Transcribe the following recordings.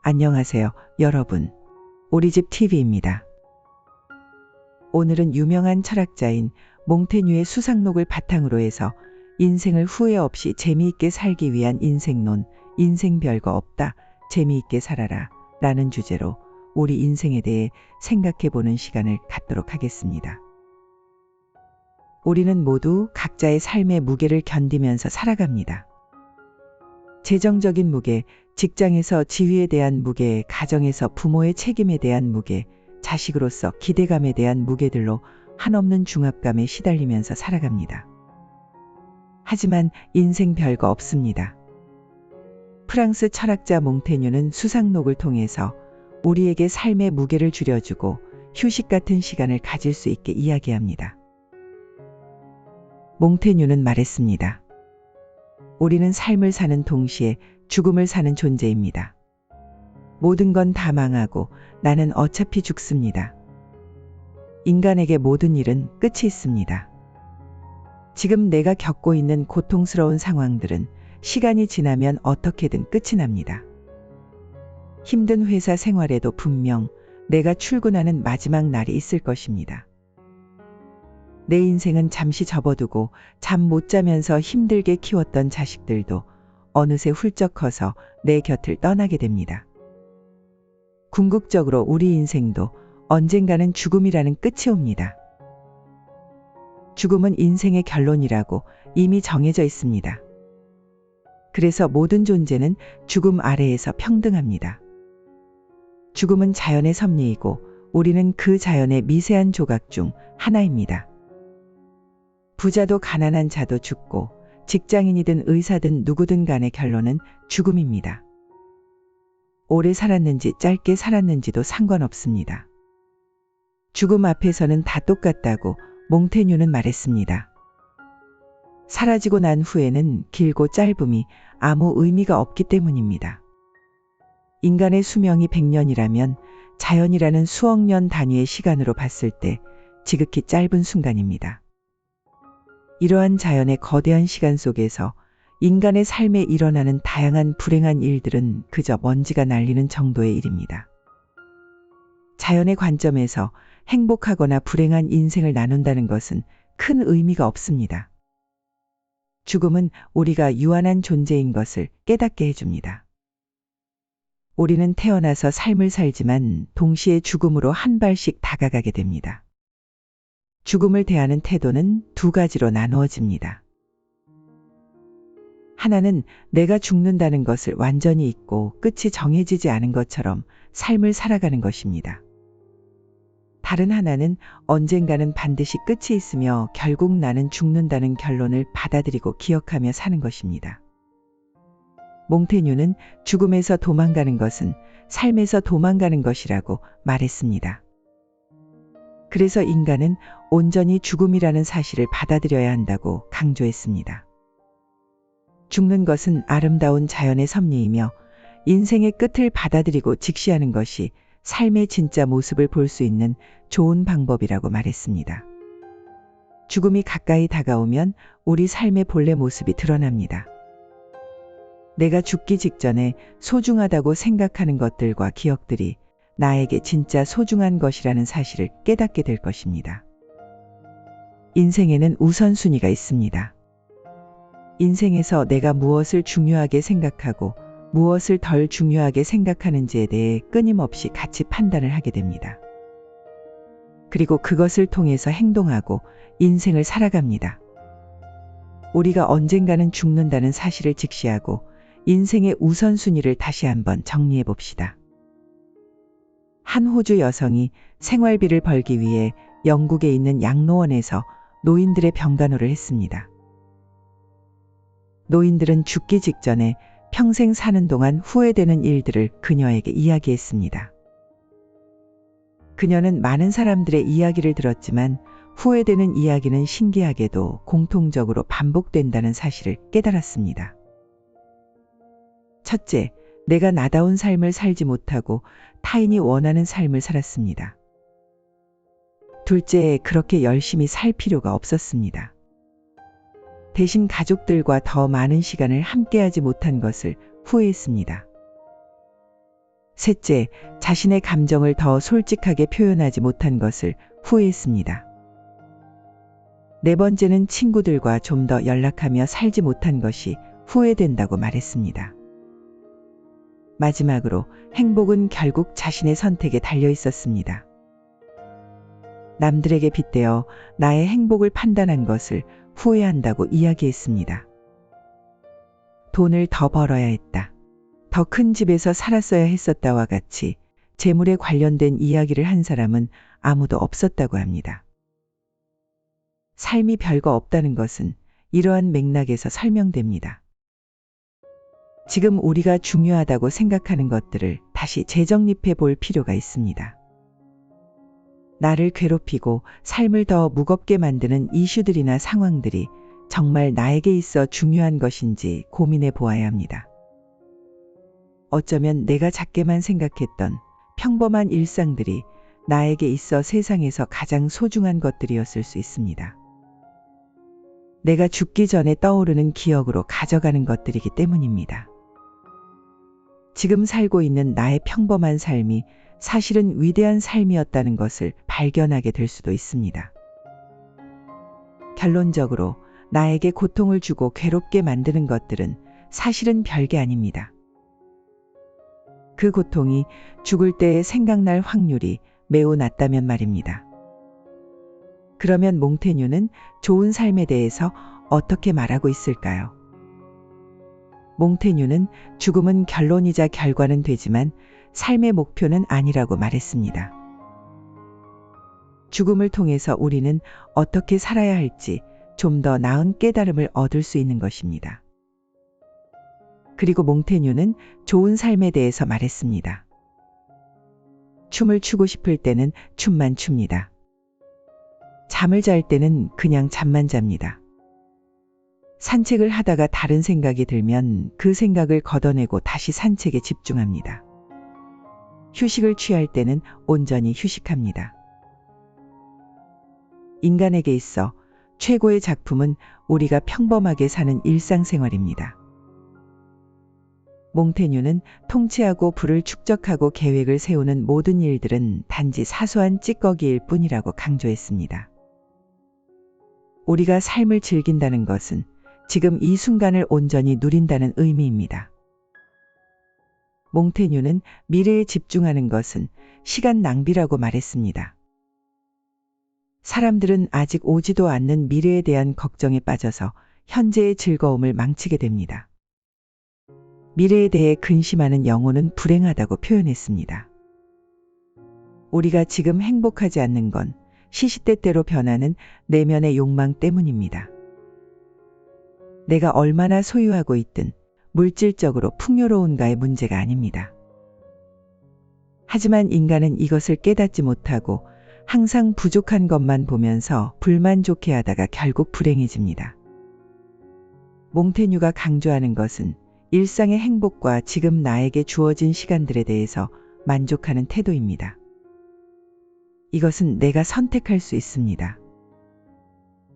안녕하세요, 여러분. 우리집 TV입니다. 오늘은 유명한 철학자인 몽테뉴의 수상록을 바탕으로 해서 인생을 후회 없이 재미있게 살기 위한 인생론, 인생 별거 없다, 재미있게 살아라 라는 주제로 우리 인생에 대해 생각해보는 시간을 갖도록 하겠습니다. 우리는 모두 각자의 삶의 무게를 견디면서 살아갑니다. 재정적인 무게, 직장에서 지위에 대한 무게, 가정에서 부모의 책임에 대한 무게, 자식으로서 기대감에 대한 무게들로 한없는 중압감에 시달리면서 살아갑니다. 하지만 인생 별거 없습니다. 프랑스 철학자 몽테뉴는 수상록을 통해서 우리에게 삶의 무게를 줄여주고 휴식 같은 시간을 가질 수 있게 이야기합니다. 몽테뉴는 말했습니다. 우리는 삶을 사는 동시에 죽음을 사는 존재입니다. 모든 건 다 망하고 나는 어차피 죽습니다. 인간에게 모든 일은 끝이 있습니다. 지금 내가 겪고 있는 고통스러운 상황들은 시간이 지나면 어떻게든 끝이 납니다. 힘든 회사 생활에도 분명 내가 출근하는 마지막 날이 있을 것입니다. 내 인생은 잠시 접어두고 잠 못 자면서 힘들게 키웠던 자식들도 어느새 훌쩍 커서 내 곁을 떠나게 됩니다. 궁극적으로 우리 인생도 언젠가는 죽음이라는 끝이 옵니다. 죽음은 인생의 결론이라고 이미 정해져 있습니다. 그래서 모든 존재는 죽음 아래에서 평등합니다. 죽음은 자연의 섭리이고 우리는 그 자연의 미세한 조각 중 하나입니다. 부자도 가난한 자도 죽고 직장인이든 의사든 누구든 간의 결론은 죽음입니다. 오래 살았는지 짧게 살았는지도 상관없습니다. 죽음 앞에서는 다 똑같다고 몽테뉴는 말했습니다. 사라지고 난 후에는 길고 짧음이 아무 의미가 없기 때문입니다. 인간의 수명이 100년이라면 자연이라는 수억 년 단위의 시간으로 봤을 때 지극히 짧은 순간입니다. 이러한 자연의 거대한 시간 속에서 인간의 삶에 일어나는 다양한 불행한 일들은 그저 먼지가 날리는 정도의 일입니다. 자연의 관점에서 행복하거나 불행한 인생을 나눈다는 것은 큰 의미가 없습니다. 죽음은 우리가 유한한 존재인 것을 깨닫게 해줍니다. 우리는 태어나서 삶을 살지만 동시에 죽음으로 한 발씩 다가가게 됩니다. 죽음을 대하는 태도는 두 가지로 나누어집니다. 하나는 내가 죽는다는 것을 완전히 잊고 끝이 정해지지 않은 것처럼 삶을 살아가는 것입니다. 다른 하나는 언젠가는 반드시 끝이 있으며 결국 나는 죽는다는 결론을 받아들이고 기억하며 사는 것입니다. 몽테뉴는 죽음에서 도망가는 것은 삶에서 도망가는 것이라고 말했습니다. 그래서 인간은 온전히 죽음이라는 사실을 받아들여야 한다고 강조했습니다. 죽는 것은 아름다운 자연의 섭리이며 인생의 끝을 받아들이고 직시하는 것이 삶의 진짜 모습을 볼 수 있는 좋은 방법이라고 말했습니다. 죽음이 가까이 다가오면 우리 삶의 본래 모습이 드러납니다. 내가 죽기 직전에 소중하다고 생각하는 것들과 기억들이 나에게 진짜 소중한 것이라는 사실을 깨닫게 될 것입니다. 인생에는 우선순위가 있습니다. 인생에서 내가 무엇을 중요하게 생각하고 무엇을 덜 중요하게 생각하는지에 대해 끊임없이 같이 판단을 하게 됩니다. 그리고 그것을 통해서 행동하고 인생을 살아갑니다. 우리가 언젠가는 죽는다는 사실을 직시하고 인생의 우선순위를 다시 한번 정리해 봅시다. 한 호주 여성이 생활비를 벌기 위해 영국에 있는 양로원에서 노인들의 병간호를 했습니다. 노인들은 죽기 직전에 평생 사는 동안 후회되는 일들을 그녀에게 이야기했습니다. 그녀는 많은 사람들의 이야기를 들었지만 후회되는 이야기는 신기하게도 공통적으로 반복된다는 사실을 깨달았습니다. 첫째, 내가 나다운 삶을 살지 못하고 타인이 원하는 삶을 살았습니다. 둘째, 그렇게 열심히 살 필요가 없었습니다. 대신 가족들과 더 많은 시간을 함께하지 못한 것을 후회했습니다. 셋째, 자신의 감정을 더 솔직하게 표현하지 못한 것을 후회했습니다. 네 번째는 친구들과 좀 더 연락하며 살지 못한 것이 후회된다고 말했습니다. 마지막으로 행복은 결국 자신의 선택에 달려 있었습니다. 남들에게 빗대어 나의 행복을 판단한 것을 후회한다고 이야기했습니다. 돈을 더 벌어야 했다. 더 큰 집에서 살았어야 했었다와 같이 재물에 관련된 이야기를 한 사람은 아무도 없었다고 합니다. 삶이 별거 없다는 것은 이러한 맥락에서 설명됩니다. 지금 우리가 중요하다고 생각하는 것들을 다시 재정립해 볼 필요가 있습니다. 나를 괴롭히고 삶을 더 무겁게 만드는 이슈들이나 상황들이 정말 나에게 있어 중요한 것인지 고민해 보아야 합니다. 어쩌면 내가 작게만 생각했던 평범한 일상들이 나에게 있어 세상에서 가장 소중한 것들이었을 수 있습니다. 내가 죽기 전에 떠오르는 기억으로 가져가는 것들이기 때문입니다. 지금 살고 있는 나의 평범한 삶이 사실은 위대한 삶이었다는 것을 발견하게 될 수도 있습니다. 결론적으로 나에게 고통을 주고 괴롭게 만드는 것들은 사실은 별게 아닙니다. 그 고통이 죽을 때에 생각날 확률이 매우 낮다면 말입니다. 그러면 몽테뉴는 좋은 삶에 대해서 어떻게 말하고 있을까요? 몽테뉴는 죽음은 결론이자 결과는 되지만 삶의 목표는 아니라고 말했습니다. 죽음을 통해서 우리는 어떻게 살아야 할지 좀 더 나은 깨달음을 얻을 수 있는 것입니다. 그리고 몽테뉴는 좋은 삶에 대해서 말했습니다. 춤을 추고 싶을 때는 춤만 춥니다. 잠을 잘 때는 그냥 잠만 잡니다. 산책을 하다가 다른 생각이 들면 그 생각을 걷어내고 다시 산책에 집중합니다. 휴식을 취할 때는 온전히 휴식합니다. 인간에게 있어 최고의 작품은 우리가 평범하게 사는 일상생활입니다. 몽테뉴는 통치하고 부를 축적하고 계획을 세우는 모든 일들은 단지 사소한 찌꺼기일 뿐이라고 강조했습니다. 우리가 삶을 즐긴다는 것은 지금 이 순간을 온전히 누린다는 의미입니다. 몽테뉴는 미래에 집중하는 것은 시간 낭비라고 말했습니다. 사람들은 아직 오지도 않는 미래에 대한 걱정에 빠져서 현재의 즐거움을 망치게 됩니다. 미래에 대해 근심하는 영혼은 불행하다고 표현했습니다. 우리가 지금 행복하지 않는 건 시시때때로 변하는 내면의 욕망 때문입니다. 내가 얼마나 소유하고 있든 물질적으로 풍요로운가의 문제가 아닙니다. 하지만 인간은 이것을 깨닫지 못하고 항상 부족한 것만 보면서 불만족해하다가 결국 불행해집니다. 몽테뉴가 강조하는 것은 일상의 행복과 지금 나에게 주어진 시간들에 대해서 만족하는 태도입니다. 이것은 내가 선택할 수 있습니다.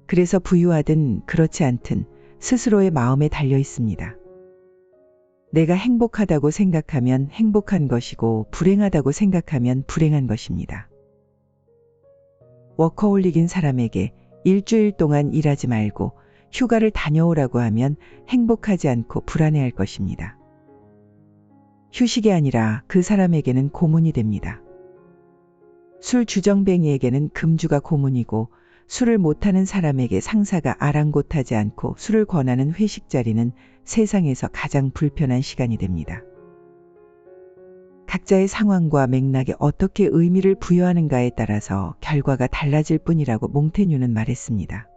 그래서 부유하든 그렇지 않든 스스로의 마음에 달려 있습니다. 내가 행복하다고 생각하면 행복한 것이고 불행하다고 생각하면 불행한 것입니다. 워커홀릭인 사람에게 일주일 동안 일하지 말고 휴가를 다녀오라고 하면 행복하지 않고 불안해할 것입니다. 휴식이 아니라 그 사람에게는 고문이 됩니다. 술 주정뱅이에게는 금주가 고문이고 술을 못하는 사람에게 상사가 아랑곳하지 않고 술을 권하는 회식 자리는 세상에서 가장 불편한 시간이 됩니다. 각자의 상황과 맥락에 어떻게 의미를 부여하는가에 따라서 결과가 달라질 뿐이라고 몽테뉴는 말했습니다.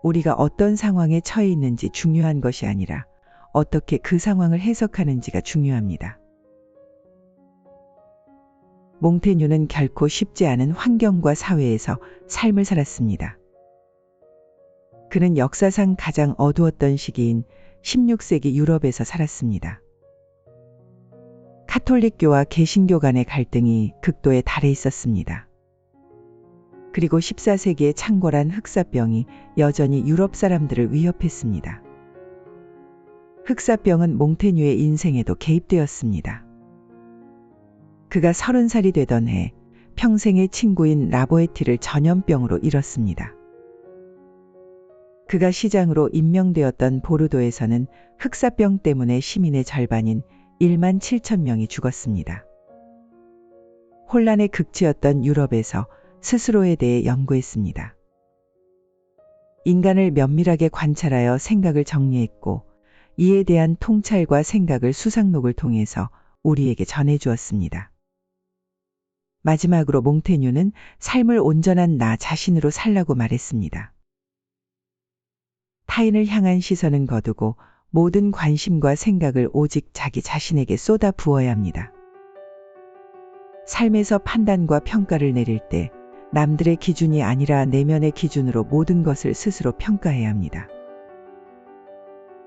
우리가 어떤 상황에 처해 있는지 중요한 것이 아니라 어떻게 그 상황을 해석하는지가 중요합니다. 몽테뉴는 결코 쉽지 않은 환경과 사회에서 삶을 살았습니다. 그는 역사상 가장 어두웠던 시기인 16세기 유럽에서 살았습니다. 카톨릭교와 개신교 간의 갈등이 극도에 달해 있었습니다. 그리고 14세기의 창궐한 흑사병이 여전히 유럽 사람들을 위협했습니다. 흑사병은 몽테뉴의 인생에도 개입되었습니다. 그가 30살이 되던 해 평생의 친구인 라보에티를 전염병으로 잃었습니다. 그가 시장으로 임명되었던 보르도에서는 흑사병 때문에 시민의 절반인 1만 7천 명이 죽었습니다. 혼란의 극치였던 유럽에서 스스로에 대해 연구했습니다. 인간을 면밀하게 관찰하여 생각을 정리했고 이에 대한 통찰과 생각을 수상록을 통해서 우리에게 전해주었습니다. 마지막으로 몽테뉴는 삶을 온전한 나 자신으로 살라고 말했습니다. 타인을 향한 시선은 거두고 모든 관심과 생각을 오직 자기 자신에게 쏟아 부어야 합니다. 삶에서 판단과 평가를 내릴 때 남들의 기준이 아니라 내면의 기준으로 모든 것을 스스로 평가해야 합니다.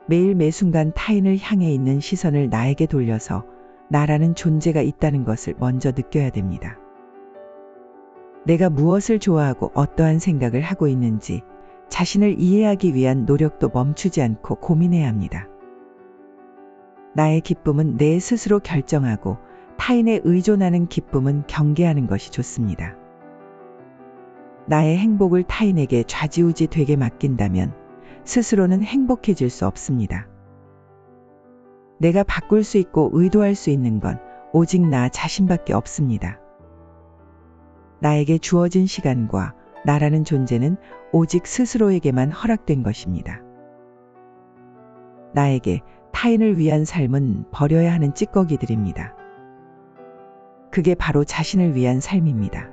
매일 매순간 타인을 향해 있는 시선을 나에게 돌려서 나라는 존재가 있다는 것을 먼저 느껴야 됩니다. 내가 무엇을 좋아하고 어떠한 생각을 하고 있는지 자신을 이해하기 위한 노력도 멈추지 않고 고민해야 합니다. 나의 기쁨은 내 스스로 결정하고 타인에 의존하는 기쁨은 경계하는 것이 좋습니다. 나의 행복을 타인에게 좌지우지 되게 맡긴다면 스스로는 행복해질 수 없습니다. 내가 바꿀 수 있고 의도할 수 있는 건 오직 나 자신밖에 없습니다. 나에게 주어진 시간과 나라는 존재는 오직 스스로에게만 허락된 것입니다. 나에게 타인을 위한 삶은 버려야 하는 찌꺼기들입니다. 그게 바로 자신을 위한 삶입니다.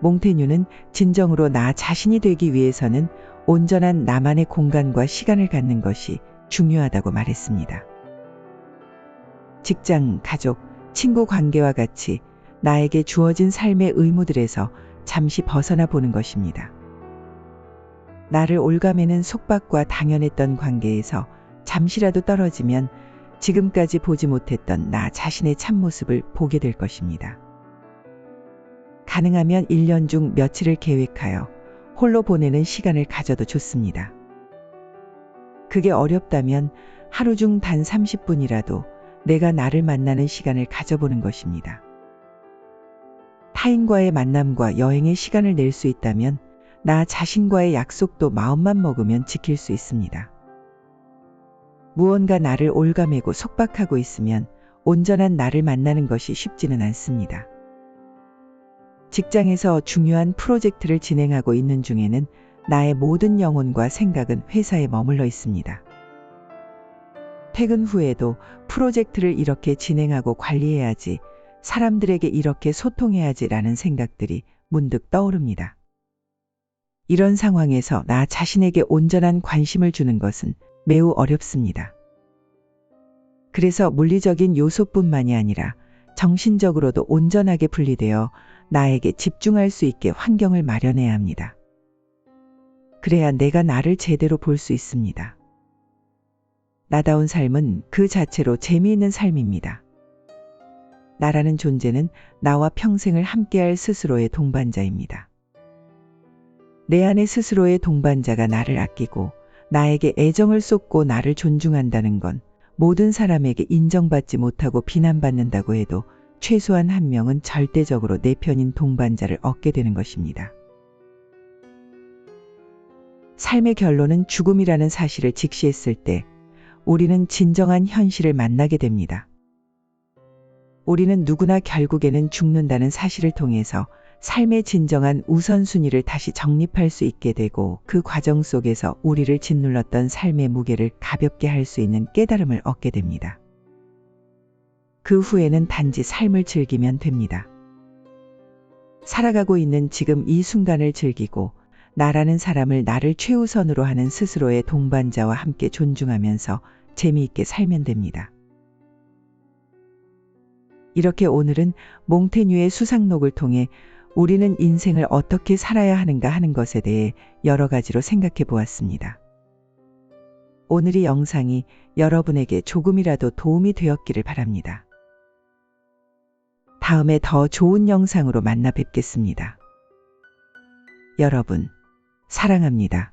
몽테뉴는 진정으로 나 자신이 되기 위해서는 온전한 나만의 공간과 시간을 갖는 것이 중요하다고 말했습니다. 직장, 가족, 친구 관계와 같이 나에게 주어진 삶의 의무들에서 잠시 벗어나 보는 것입니다. 나를 올가매는 속박과 당연했던 관계에서 잠시라도 떨어지면 지금까지 보지 못했던 나 자신의 참모습을 보게 될 것입니다. 가능하면 1년 중 며칠을 계획하여 홀로 보내는 시간을 가져도 좋습니다. 그게 어렵다면 하루 중 단 30분이라도 내가 나를 만나는 시간을 가져보는 것입니다. 타인과의 만남과 여행의 시간을 낼 수 있다면 나 자신과의 약속도 마음만 먹으면 지킬 수 있습니다. 무언가 나를 올가매고 속박하고 있으면 온전한 나를 만나는 것이 쉽지는 않습니다. 직장에서 중요한 프로젝트를 진행하고 있는 중에는 나의 모든 영혼과 생각은 회사에 머물러 있습니다. 퇴근 후에도 프로젝트를 이렇게 진행하고 관리해야지, 사람들에게 이렇게 소통해야지라는 생각들이 문득 떠오릅니다. 이런 상황에서 나 자신에게 온전한 관심을 주는 것은 매우 어렵습니다. 그래서 물리적인 요소뿐만이 아니라 정신적으로도 온전하게 분리되어 나에게 집중할 수 있게 환경을 마련해야 합니다. 그래야 내가 나를 제대로 볼 수 있습니다. 나다운 삶은 그 자체로 재미있는 삶입니다. 나라는 존재는 나와 평생을 함께할 스스로의 동반자입니다. 내 안의 스스로의 동반자가 나를 아끼고 나에게 애정을 쏟고 나를 존중한다는 건 모든 사람에게 인정받지 못하고 비난받는다고 해도 최소한 한 명은 절대적으로 내 편인 동반자를 얻게 되는 것입니다. 삶의 결론은 죽음이라는 사실을 직시했을 때 우리는 진정한 현실을 만나게 됩니다. 우리는 누구나 결국에는 죽는다는 사실을 통해서 삶의 진정한 우선순위를 다시 정립할 수 있게 되고 그 과정 속에서 우리를 짓눌렀던 삶의 무게를 가볍게 할 수 있는 깨달음을 얻게 됩니다. 그 후에는 단지 삶을 즐기면 됩니다. 살아가고 있는 지금 이 순간을 즐기고 나라는 사람을 나를 최우선으로 하는 스스로의 동반자와 함께 존중하면서 재미있게 살면 됩니다. 이렇게 오늘은 몽테뉴의 수상록을 통해 우리는 인생을 어떻게 살아야 하는가 하는 것에 대해 여러 가지로 생각해 보았습니다. 오늘 이 영상이 여러분에게 조금이라도 도움이 되었기를 바랍니다. 다음에 더 좋은 영상으로 만나 뵙겠습니다. 여러분, 사랑합니다.